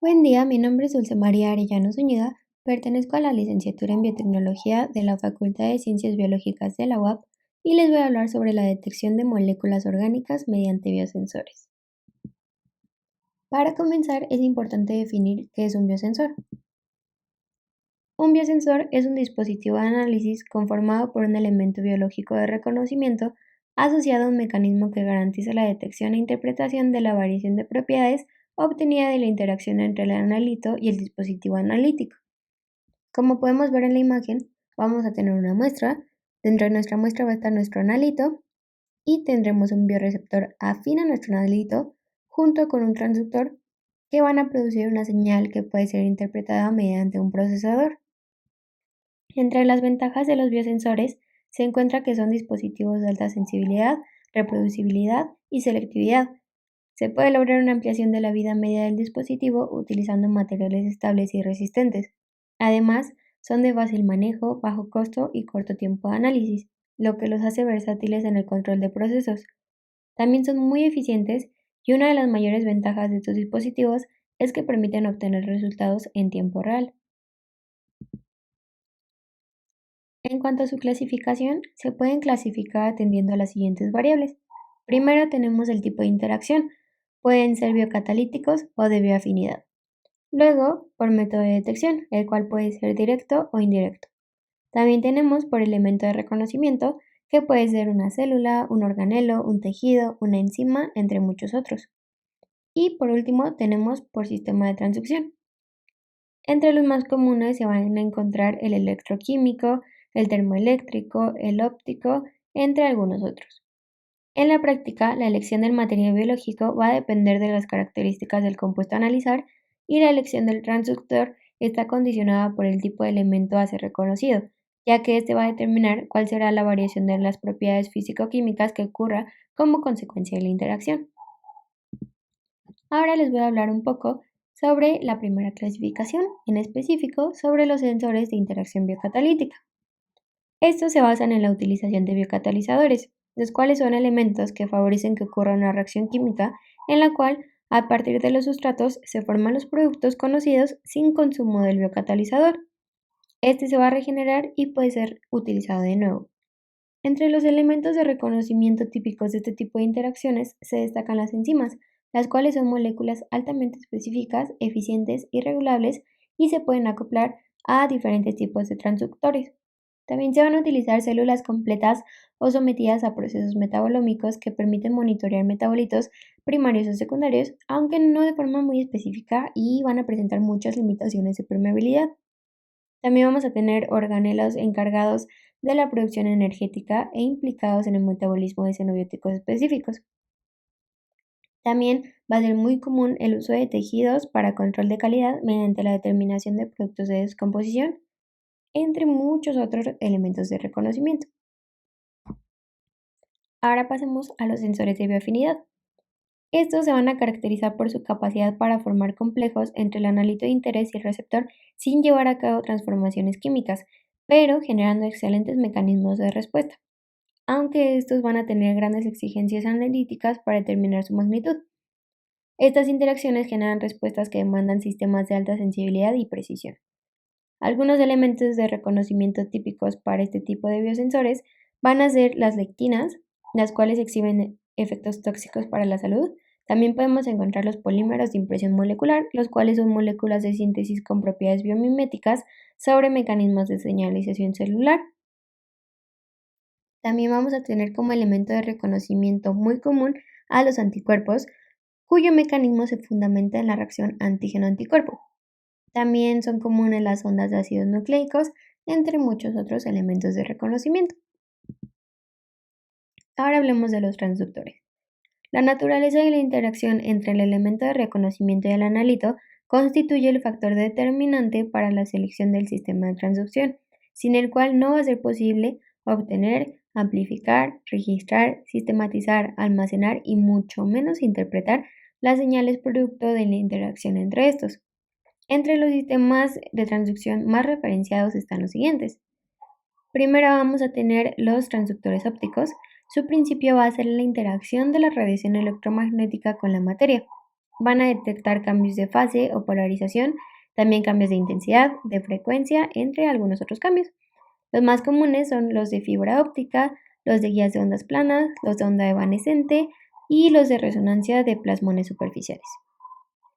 Buen día, mi nombre es Dulce María Arellano Zúñiga, pertenezco a la licenciatura en Biotecnología de la Facultad de Ciencias Biológicas de la UAP y les voy a hablar sobre la detección de moléculas orgánicas mediante biosensores. Para comenzar, es importante definir qué es un biosensor. Un biosensor es un dispositivo de análisis conformado por un elemento biológico de reconocimiento asociado a un mecanismo que garantiza la detección e interpretación de la variación de propiedades obtenida de la interacción entre el analito y el dispositivo analítico. Como podemos ver en la imagen, vamos a tener una muestra. Dentro de nuestra muestra va a estar nuestro analito y tendremos un bioreceptor afín a nuestro analito junto con un transductor que van a producir una señal que puede ser interpretada mediante un procesador. Entre las ventajas de los biosensores se encuentra que son dispositivos de alta sensibilidad, reproducibilidad y selectividad. Se puede lograr una ampliación de la vida media del dispositivo utilizando materiales estables y resistentes. Además, son de fácil manejo, bajo costo y corto tiempo de análisis, lo que los hace versátiles en el control de procesos. También son muy eficientes y una de las mayores ventajas de estos dispositivos es que permiten obtener resultados en tiempo real. En cuanto a su clasificación, se pueden clasificar atendiendo a las siguientes variables. Primero tenemos el tipo de interacción. Pueden ser biocatalíticos o de bioafinidad. Luego, por método de detección, el cual puede ser directo o indirecto. También tenemos por elemento de reconocimiento, que puede ser una célula, un organelo, un tejido, una enzima, entre muchos otros. Y por último, tenemos por sistema de transducción. Entre los más comunes se van a encontrar el electroquímico, el termoeléctrico, el óptico, entre algunos otros. En la práctica, la elección del material biológico va a depender de las características del compuesto a analizar y la elección del transductor está condicionada por el tipo de elemento a ser reconocido, ya que este va a determinar cuál será la variación de las propiedades físico-químicas que ocurra como consecuencia de la interacción. Ahora les voy a hablar un poco sobre la primera clasificación, en específico sobre los sensores de interacción biocatalítica. Estos se basan en la utilización de biocatalizadores, los cuales son elementos que favorecen que ocurra una reacción química en la cual, a partir de los sustratos, se forman los productos conocidos sin consumo del biocatalizador. Este se va a regenerar y puede ser utilizado de nuevo. Entre los elementos de reconocimiento típicos de este tipo de interacciones se destacan las enzimas, las cuales son moléculas altamente específicas, eficientes y regulables y se pueden acoplar a diferentes tipos de transductores. También se van a utilizar células completas o sometidas a procesos metabolómicos que permiten monitorear metabolitos primarios o secundarios, aunque no de forma muy específica y van a presentar muchas limitaciones de permeabilidad. También vamos a tener organelos encargados de la producción energética e implicados en el metabolismo de xenobióticos específicos. También va a ser muy común el uso de tejidos para control de calidad mediante la determinación de productos de descomposición, entre muchos otros elementos de reconocimiento. Ahora pasemos a los sensores de bioafinidad. Estos se van a caracterizar por su capacidad para formar complejos entre el analito de interés y el receptor sin llevar a cabo transformaciones químicas, pero generando excelentes mecanismos de respuesta, aunque estos van a tener grandes exigencias analíticas para determinar su magnitud. Estas interacciones generan respuestas que demandan sistemas de alta sensibilidad y precisión. Algunos elementos de reconocimiento típicos para este tipo de biosensores van a ser las lectinas, las cuales exhiben efectos tóxicos para la salud. También podemos encontrar los polímeros de impresión molecular, los cuales son moléculas de síntesis con propiedades biomiméticas sobre mecanismos de señalización celular. También vamos a tener como elemento de reconocimiento muy común a los anticuerpos, cuyo mecanismo se fundamenta en la reacción antígeno-anticuerpo. También son comunes las ondas de ácidos nucleicos, entre muchos otros elementos de reconocimiento. Ahora hablemos de los transductores. La naturaleza de la interacción entre el elemento de reconocimiento y el analito constituye el factor determinante para la selección del sistema de transducción, sin el cual no va a ser posible obtener, amplificar, registrar, sistematizar, almacenar y mucho menos interpretar las señales producto de la interacción entre estos. Entre los sistemas de transducción más referenciados están los siguientes. Primero vamos a tener los transductores ópticos. Su principio va a ser la interacción de la radiación electromagnética con la materia. Van a detectar cambios de fase o polarización, también cambios de intensidad, de frecuencia, entre algunos otros cambios. Los más comunes son los de fibra óptica, los de guías de ondas planas, los de onda evanescente y los de resonancia de plasmones superficiales.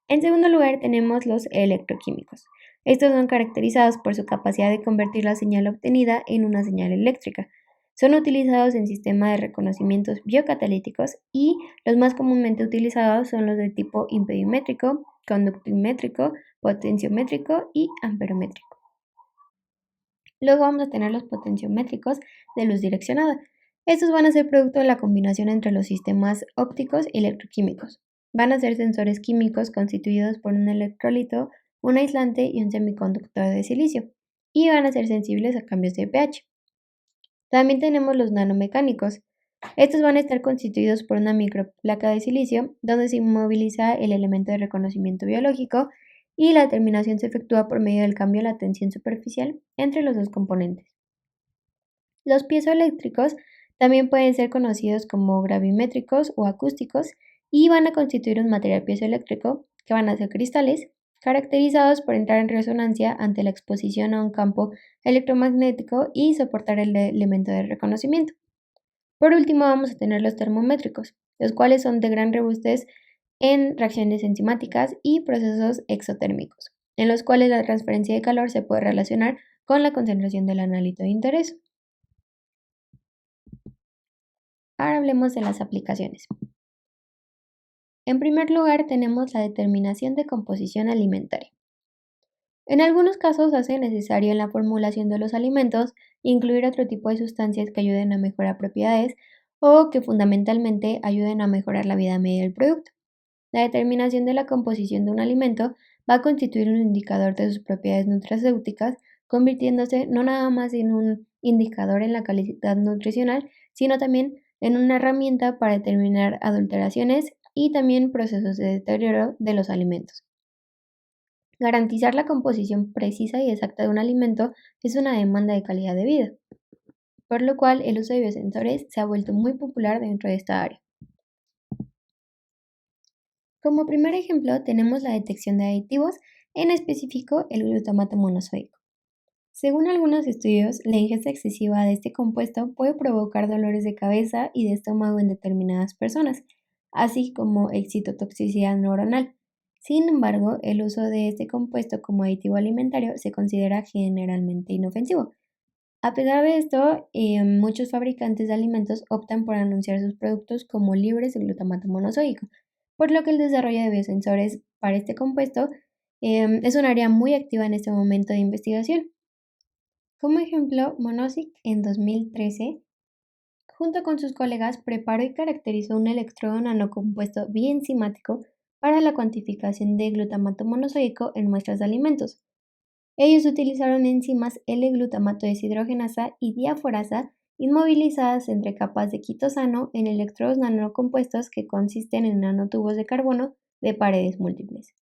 En segundo lugar tenemos los electroquímicos. Estos son caracterizados por su capacidad de convertir la señal obtenida en una señal eléctrica. Son utilizados en sistemas de reconocimientos biocatalíticos y los más comúnmente utilizados son los de tipo impedimétrico, conductimétrico, potenciométrico y amperométrico. Luego vamos a tener los potenciométricos de luz direccionada. Estos van a ser producto de la combinación entre los sistemas ópticos y electroquímicos. Van a ser sensores químicos constituidos por un electrolito, un aislante y un semiconductor de silicio, y van a ser sensibles a cambios de pH. También tenemos los nanomecánicos. Estos van a estar constituidos por una microplaca de silicio, donde se inmoviliza el elemento de reconocimiento biológico y la terminación se efectúa por medio del cambio de la tensión superficial entre los dos componentes. Los piezoeléctricos también pueden ser conocidos como gravimétricos o acústicos y van a constituir un material piezoeléctrico que van a ser cristales caracterizados por entrar en resonancia ante la exposición a un campo electromagnético y soportar el elemento de reconocimiento. Por último, vamos a tener los termométricos, los cuales son de gran robustez en reacciones enzimáticas y procesos exotérmicos, en los cuales la transferencia de calor se puede relacionar con la concentración del analito de interés. Ahora hablemos de las aplicaciones. En primer lugar, tenemos la determinación de composición alimentaria. En algunos casos hace necesario en la formulación de los alimentos incluir otro tipo de sustancias que ayuden a mejorar propiedades o que fundamentalmente ayuden a mejorar la vida media del producto. La determinación de la composición de un alimento va a constituir un indicador de sus propiedades nutracéuticas, convirtiéndose no nada más en un indicador en la calidad nutricional, sino también en una herramienta para determinar adulteraciones y también procesos de deterioro de los alimentos. Garantizar la composición precisa y exacta de un alimento es una demanda de calidad de vida, por lo cual el uso de biosensores se ha vuelto muy popular dentro de esta área. Como primer ejemplo tenemos la detección de aditivos, en específico el glutamato monosódico. Según algunos estudios, la ingesta excesiva de este compuesto puede provocar dolores de cabeza y de estómago en determinadas personas, así como excitotoxicidad neuronal. Sin embargo, el uso de este compuesto como aditivo alimentario se considera generalmente inofensivo. A pesar de esto, muchos fabricantes de alimentos optan por anunciar sus productos como libres de glutamato monosódico, por lo que el desarrollo de biosensores para este compuesto es un área muy activa en este momento de investigación. Como ejemplo, Monosic en 2013, junto con sus colegas, preparó y caracterizó un electrodo nanocompuesto bienzimático para la cuantificación de glutamato monosódico en muestras de alimentos. Ellos utilizaron enzimas L-glutamato deshidrogenasa y diaforasa inmovilizadas entre capas de quitosano en electrodos nanocompuestos que consisten en nanotubos de carbono de paredes múltiples.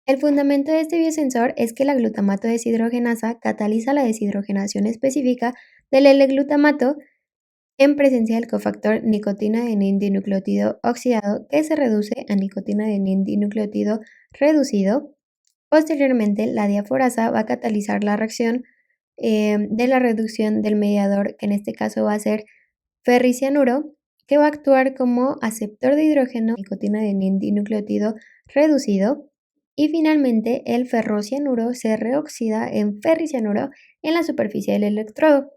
El fundamento de este biosensor es que la glutamato deshidrogenasa cataliza la deshidrogenación específica del L-glutamato en presencia del cofactor nicotina de dinucleótido oxidado que se reduce a nicotina de dinucleótido reducido. Posteriormente, la diaforasa va a catalizar la reacción de la reducción del mediador, que en este caso va a ser ferricianuro, que va a actuar como aceptor de hidrógeno, nicotina de dinucleótido reducido, y finalmente el ferrocianuro se reoxida en ferricianuro en la superficie del electrodo.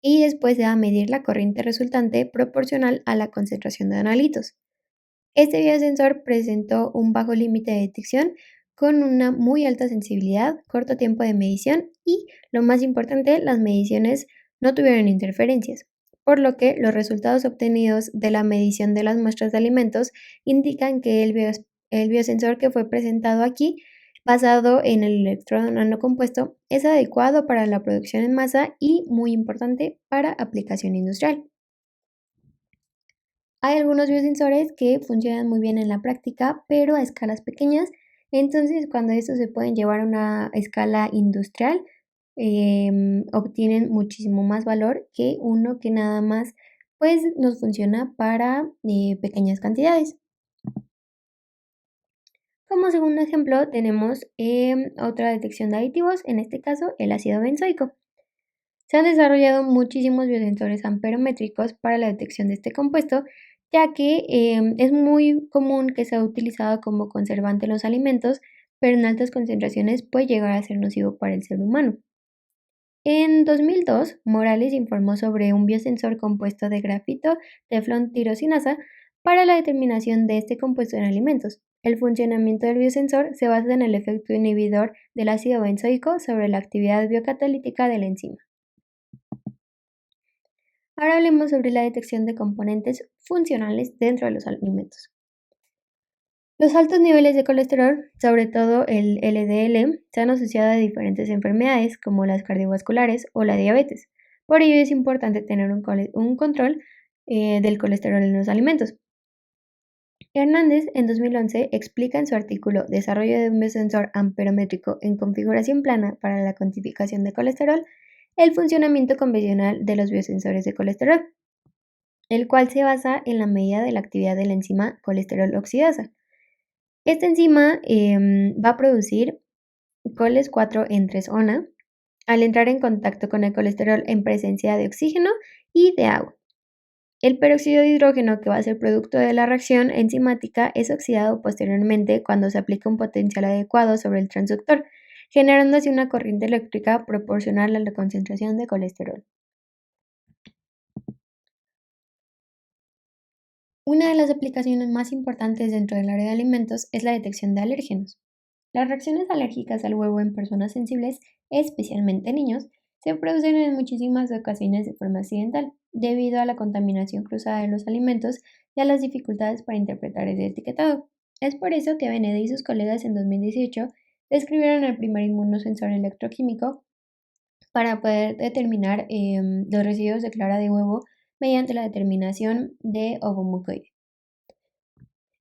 Y después se va a medir la corriente resultante proporcional a la concentración de analitos. Este biosensor presentó un bajo límite de detección con una muy alta sensibilidad, corto tiempo de medición y, lo más importante, las mediciones no tuvieron interferencias, por lo que los resultados obtenidos de la medición de las muestras de alimentos indican que el biosensor que fue presentado aquí, basado en el electrodo nanocompuesto, es adecuado para la producción en masa y muy importante para aplicación industrial. Hay algunos biosensores que funcionan muy bien en la práctica, pero a escalas pequeñas. Entonces, cuando estos se pueden llevar a una escala industrial, obtienen muchísimo más valor que uno que nada más pues nos funciona para pequeñas cantidades. Como segundo ejemplo, tenemos otra detección de aditivos, en este caso el ácido benzoico. Se han desarrollado muchísimos biosensores amperométricos para la detección de este compuesto, ya que es muy común que sea utilizado como conservante en los alimentos, pero en altas concentraciones puede llegar a ser nocivo para el ser humano. En 2002, Morales informó sobre un biosensor compuesto de grafito, teflón, tirosinasa para la determinación de este compuesto en alimentos. El funcionamiento del biosensor se basa en el efecto inhibidor del ácido benzoico sobre la actividad biocatalítica de la enzima. Ahora hablemos sobre la detección de componentes funcionales dentro de los alimentos. Los altos niveles de colesterol, sobre todo el LDL, se han asociado a diferentes enfermedades como las cardiovasculares o la diabetes. Por ello es importante tener un control del colesterol en los alimentos. Hernández, en 2011, explica en su artículo Desarrollo de un biosensor amperométrico en configuración plana para la cuantificación de colesterol, el funcionamiento convencional de los biosensores de colesterol, el cual se basa en la medida de la actividad de la enzima colesterol oxidasa. Esta enzima va a producir coles 4 en 3-ona al entrar en contacto con el colesterol en presencia de oxígeno y de agua. El peróxido de hidrógeno, que va a ser producto de la reacción enzimática, es oxidado posteriormente cuando se aplica un potencial adecuado sobre el transductor, generando así una corriente eléctrica proporcional a la concentración de colesterol. Una de las aplicaciones más importantes dentro del área de alimentos es la detección de alérgenos. Las reacciones alérgicas al huevo en personas sensibles, especialmente niños, se producen en muchísimas ocasiones de forma accidental, debido a la contaminación cruzada de los alimentos y a las dificultades para interpretar el etiquetado. Es por eso que Benede y sus colegas en 2018 describieron el primer inmunosensor electroquímico para poder determinar los residuos de clara de huevo mediante la determinación de ovomucoide.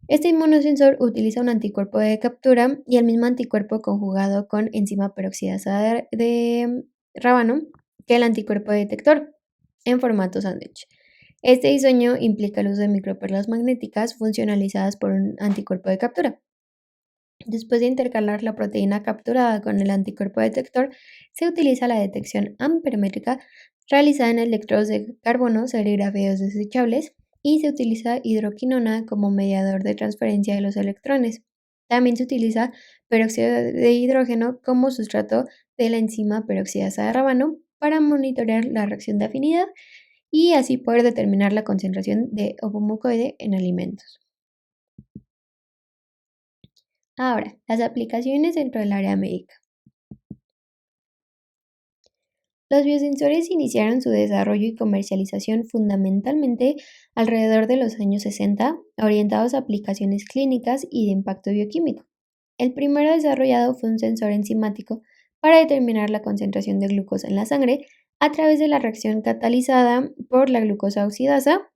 Este inmunosensor utiliza un anticuerpo de captura y el mismo anticuerpo conjugado con enzima peroxidasa de rábano que el anticuerpo detector en formato sándwich. Este diseño implica el uso de microperlas magnéticas funcionalizadas por un anticuerpo de captura. Después de intercalar la proteína capturada con el anticuerpo detector, se utiliza la detección amperométrica realizada en electrodos de carbono serigrafías desechables y se utiliza hidroquinona como mediador de transferencia de los electrones. También se utiliza peróxido de hidrógeno como sustrato de la enzima peroxidasa de rábano para monitorear la reacción de afinidad y así poder determinar la concentración de ovomucoide en alimentos. Ahora, las aplicaciones dentro del área médica. Los biosensores iniciaron su desarrollo y comercialización fundamentalmente alrededor de los años 60, orientados a aplicaciones clínicas y de impacto bioquímico. El primero desarrollado fue un sensor enzimático para determinar la concentración de glucosa en la sangre a través de la reacción catalizada por la glucosa oxidasa,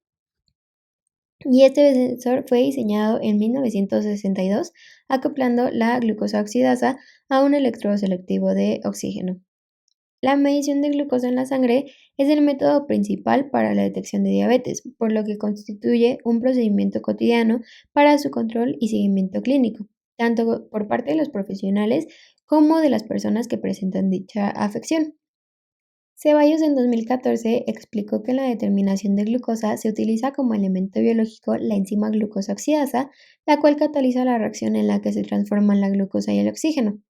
y este sensor fue diseñado en 1962 acoplando la glucosa oxidasa a un electrodo selectivo de oxígeno. La medición de glucosa en la sangre es el método principal para la detección de diabetes, por lo que constituye un procedimiento cotidiano para su control y seguimiento clínico, tanto por parte de los profesionales como de las personas que presentan dicha afección. Ceballos en 2014 explicó que en la determinación de glucosa se utiliza como elemento biológico la enzima glucosa oxidasa, la cual cataliza la reacción en la que se transforman la glucosa y el oxígeno.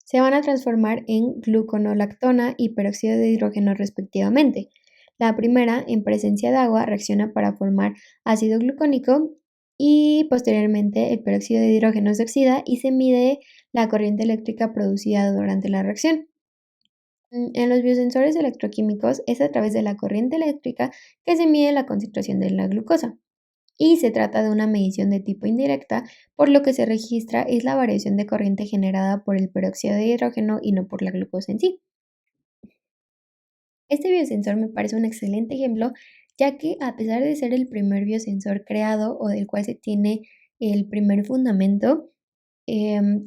Se van a transformar en gluconolactona y peróxido de hidrógeno respectivamente. La primera, en presencia de agua, reacciona para formar ácido glucónico y posteriormente el peróxido de hidrógeno se oxida y se mide la corriente eléctrica producida durante la reacción. En los biosensores electroquímicos es a través de la corriente eléctrica que se mide la concentración de la glucosa y se trata de una medición de tipo indirecta, por lo que se registra es la variación de corriente generada por el peróxido de hidrógeno y no por la glucosa en sí. Este biosensor me parece un excelente ejemplo, ya que a pesar de ser el primer biosensor creado o del cual se tiene el primer fundamento,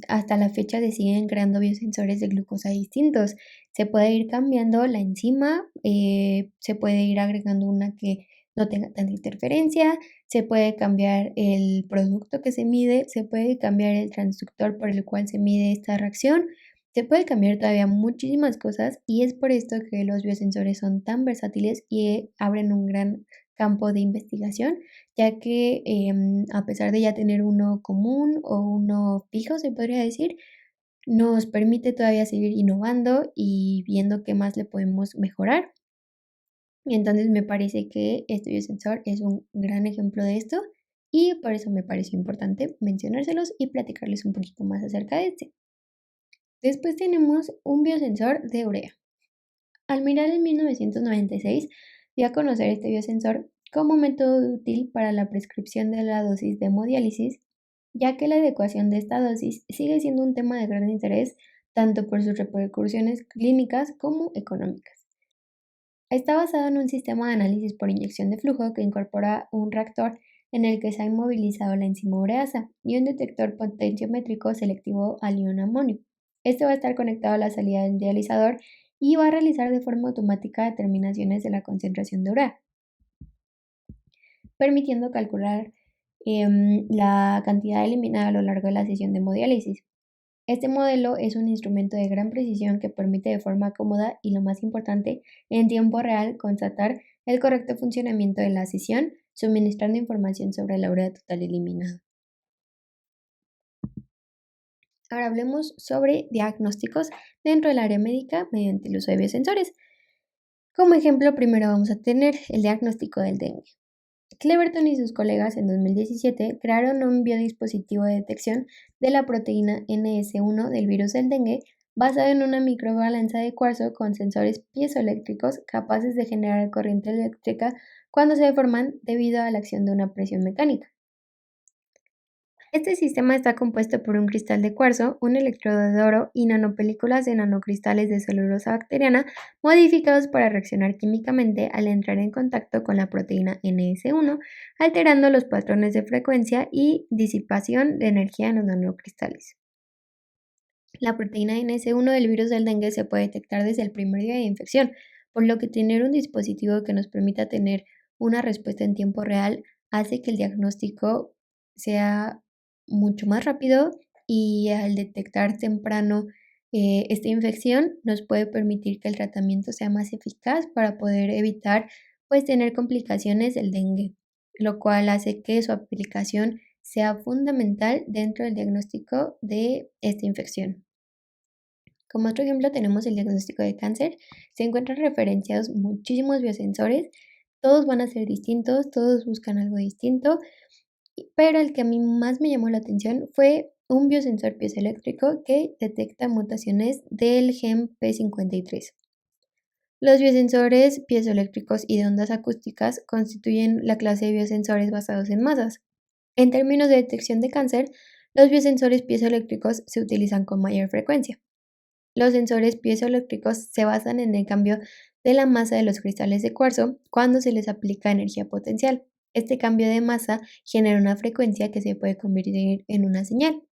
hasta la fecha se siguen creando biosensores de glucosa distintos. Se puede ir cambiando la enzima, se puede ir agregando una que no tenga tanta interferencia, se puede cambiar el producto que se mide, se puede cambiar el transductor por el cual se mide esta reacción, se puede cambiar todavía muchísimas cosas y es por esto que los biosensores son tan versátiles y abren un gran campo de investigación, ya que a pesar de ya tener uno común o uno fijo, se podría decir, nos permite todavía seguir innovando y viendo qué más le podemos mejorar. Y entonces me parece que este biosensor es un gran ejemplo de esto y por eso me pareció importante mencionárselos y platicarles un poquito más acerca de este. Después tenemos un biosensor de urea. Almirall en 1996 dio a conocer este biosensor como método útil para la prescripción de la dosis de hemodiálisis, ya que la adecuación de esta dosis sigue siendo un tema de gran interés tanto por sus repercusiones clínicas como económicas. Está basado en un sistema de análisis por inyección de flujo que incorpora un reactor en el que se ha inmovilizado la enzima ureasa y un detector potenciométrico selectivo al ion amonio. Este va a estar conectado a la salida del dializador y va a realizar de forma automática determinaciones de la concentración de urea, permitiendo calcular la cantidad eliminada a lo largo de la sesión de hemodiálisis. Este modelo es un instrumento de gran precisión que permite de forma cómoda y, lo más importante, en tiempo real constatar el correcto funcionamiento de la sesión, suministrando información sobre la urea total eliminada. Ahora hablemos sobre diagnósticos dentro del área médica mediante el uso de biosensores. Como ejemplo, primero vamos a tener el diagnóstico del dengue. Cleverton y sus colegas en 2017 crearon un biodispositivo de detección de la proteína NS1 del virus del dengue basado en una microbalanza de cuarzo con sensores piezoeléctricos capaces de generar corriente eléctrica cuando se deforman debido a la acción de una presión mecánica. Este sistema está compuesto por un cristal de cuarzo, un electrodo de oro y nanopelículas de nanocristales de celulosa bacteriana modificados para reaccionar químicamente al entrar en contacto con la proteína NS1, alterando los patrones de frecuencia y disipación de energía en los nanocristales. La proteína NS1 del virus del dengue se puede detectar desde el primer día de infección, por lo que tener un dispositivo que nos permita tener una respuesta en tiempo real hace que el diagnóstico sea mucho más rápido y al detectar temprano esta infección nos puede permitir que el tratamiento sea más eficaz para poder evitar pues tener complicaciones del dengue, lo cual hace que su aplicación sea fundamental dentro del diagnóstico de esta infección. Como otro ejemplo tenemos el diagnóstico de cáncer. Se encuentran referenciados muchísimos biosensores, todos van a ser distintos, todos buscan algo distinto, pero el que a mí más me llamó la atención fue un biosensor piezoeléctrico que detecta mutaciones del gen P53. Los biosensores piezoeléctricos y de ondas acústicas constituyen la clase de biosensores basados en masas. En términos de detección de cáncer, los biosensores piezoeléctricos se utilizan con mayor frecuencia. Los sensores piezoeléctricos se basan en el cambio de la masa de los cristales de cuarzo cuando se les aplica energía potencial. Este cambio de masa genera una frecuencia que se puede convertir en una señal.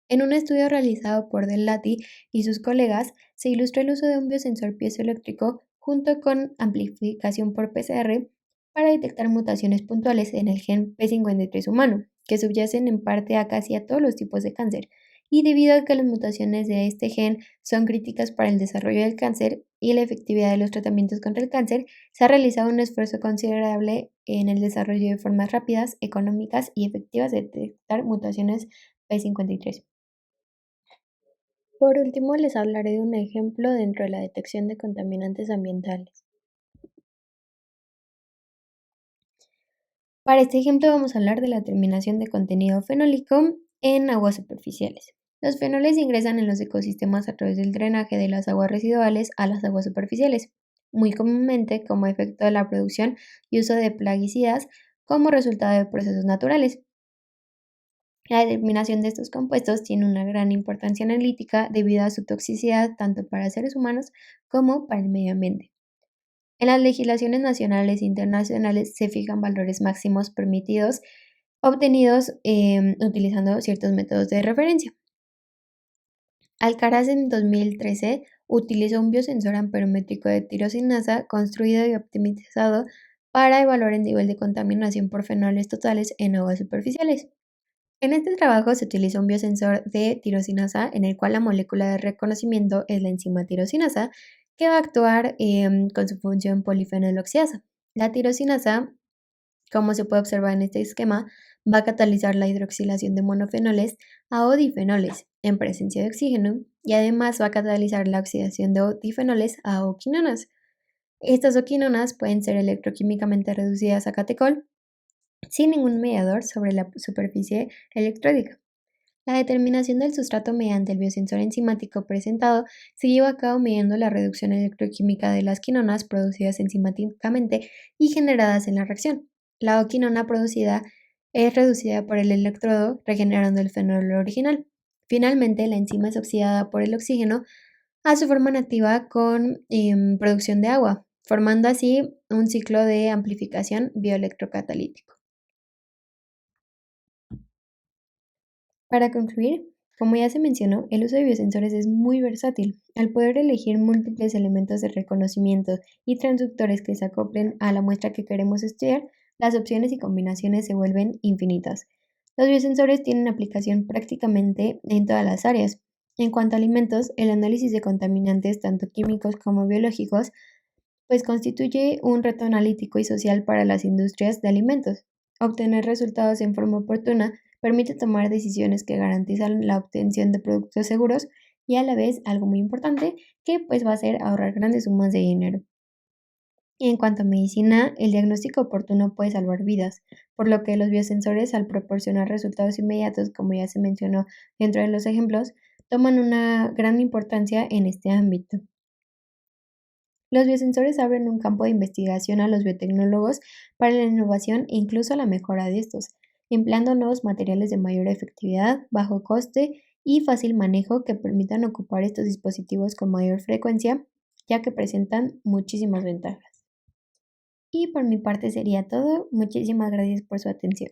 En un estudio realizado por Delati y sus colegas, se ilustró el uso de un biosensor piezoeléctrico junto con amplificación por PCR para detectar mutaciones puntuales en el gen P53 humano, que subyacen en parte a casi a todos los tipos de cáncer. Y debido a que las mutaciones de este gen son críticas para el desarrollo del cáncer y la efectividad de los tratamientos contra el cáncer, se ha realizado un esfuerzo considerable en el desarrollo de formas rápidas, económicas y efectivas de detectar mutaciones P53. Por último, les hablaré de un ejemplo dentro de la detección de contaminantes ambientales. Para este ejemplo vamos a hablar de la determinación de contenido fenólico en aguas superficiales. Los fenoles ingresan en los ecosistemas a través del drenaje de las aguas residuales a las aguas superficiales, muy comúnmente como efecto de la producción y uso de plaguicidas como resultado de procesos naturales. La determinación de estos compuestos tiene una gran importancia analítica debido a su toxicidad tanto para seres humanos como para el medio ambiente. En las legislaciones nacionales e internacionales se fijan valores máximos permitidos obtenidos utilizando ciertos métodos de referencia. Alcaraz en 2013 utilizó un biosensor amperométrico de tirosinasa construido y optimizado para evaluar el nivel de contaminación por fenoles totales en aguas superficiales. En este trabajo se utiliza un biosensor de tirosinasa en el cual la molécula de reconocimiento es la enzima tirosinasa que va a actuar con su función polifenol-oxidasa. La tirosinasa, como se puede observar en este esquema, va a catalizar la hidroxilación de monofenoles a odifenoles en presencia de oxígeno y además va a catalizar la oxidación de odifenoles a oquinonas. Estas oquinonas pueden ser electroquímicamente reducidas a catecol sin ningún mediador sobre la superficie electródica. La determinación del sustrato mediante el biosensor enzimático presentado se lleva a cabo midiendo la reducción electroquímica de las quinonas producidas enzimáticamente y generadas en la reacción. La oquinona producida es reducida por el electrodo, regenerando el fenol original. Finalmente, la enzima es oxidada por el oxígeno a su forma nativa con producción de agua, formando así un ciclo de amplificación bioelectrocatalítico. Para concluir, como ya se mencionó, el uso de biosensores es muy versátil. Al poder elegir múltiples elementos de reconocimiento y transductores que se acoplen a la muestra que queremos estudiar, las opciones y combinaciones se vuelven infinitas. Los biosensores tienen aplicación prácticamente en todas las áreas. En cuanto a alimentos, el análisis de contaminantes, tanto químicos como biológicos, pues constituye un reto analítico y social para las industrias de alimentos. Obtener resultados en forma oportuna permite tomar decisiones que garantizan la obtención de productos seguros y a la vez, algo muy importante, que pues va a ser ahorrar grandes sumas de dinero. Y en cuanto a medicina, el diagnóstico oportuno puede salvar vidas, por lo que los biosensores, al proporcionar resultados inmediatos, como ya se mencionó dentro de los ejemplos, toman una gran importancia en este ámbito. Los biosensores abren un campo de investigación a los biotecnólogos para la innovación e incluso la mejora de estos, empleando nuevos materiales de mayor efectividad, bajo coste y fácil manejo que permitan ocupar estos dispositivos con mayor frecuencia, ya que presentan muchísimas ventajas. Y por mi parte sería todo. Muchísimas gracias por su atención.